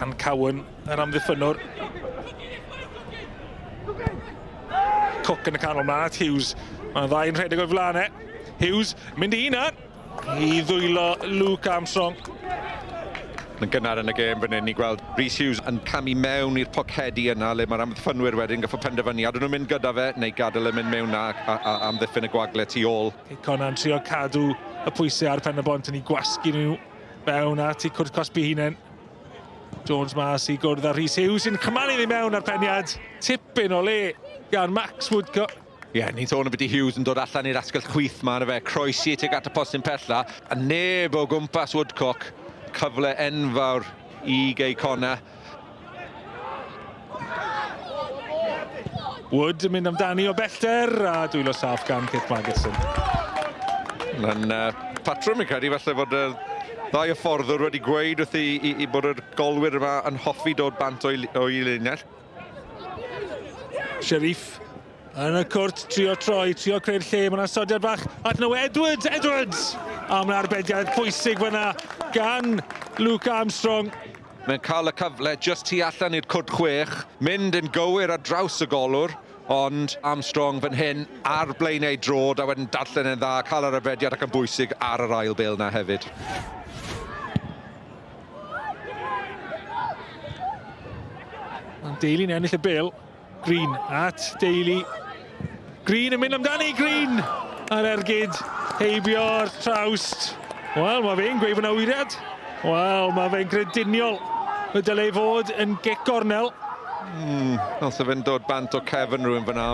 And Cowan yr amddiffynwr. Cook yn y canol ma, Hughes. Mae'n ddau'n rhedeg o'r flanau. Hughes, mynd i hynna. I ddwylo Luke Armstrong. Yn gynnar yn y gêm fan hyn i gweld Rhys Hughes yn camu mewn i'r pocedi yna le mae'r amddiffynwyr wedyn gafo penderfynu. Ydyn nhw'n mynd gyda fe neu gadael yn mynd mewn a amddiffyn y gwagle tu ôl. Cei Connah yn trio cadw y pwysau ar Pen-y-bont yn ei gwasgu nhw fewn at i cwrdd cosbi hunain. Jones mas i gwrdd ar Rhys Hughes sy'n cymaru ddi mewn ar peniad. Tipyn o le gan Max Woodcock. Ie, ni'n sôn o beth i Hughes yn dod allan i'r asgell chwith ma na fe. Croesi tuag at y postyn pella. A neb o gwmpas Woodcock. Cyfle enfawr i Cei Connah. Wood yn mynd amdani o bellter a dwylo saff gan Kit Magidson. Yn patrwm i'n credu falle fod ddau fforddwr wedi gweud wrth i bod yr golwyr yma yn hoffi dod bant o'i linell. Sheriff yn y cwrt, trio troi, trio creu'r lle. Mae'n asodiad bach at nhw Edwards! A mae'n arbediad pwysig fyna gan Luke Armstrong. Mae'n cael y cyfle just tu allan i'r cwrt chwech, mynd yn gywir ar draws y golwr, ond Armstrong fan hyn ar blaenau drod a wedyn darllen yn dda, cael yr arbediad ac yn bwysig ar yr ail bêl na hefyd. Daly'n ennill y bêl. Green at Daly. Green yn mynd amdani, Green! Ar ergyd, heibio'r trawst. Wel, mae fe'n gweud fyna wyriad. Wel, mae fe'n grediniol. Y dylai fod yn gic gornel. Fel se fe'n dod bant o cefn rhywun fyna.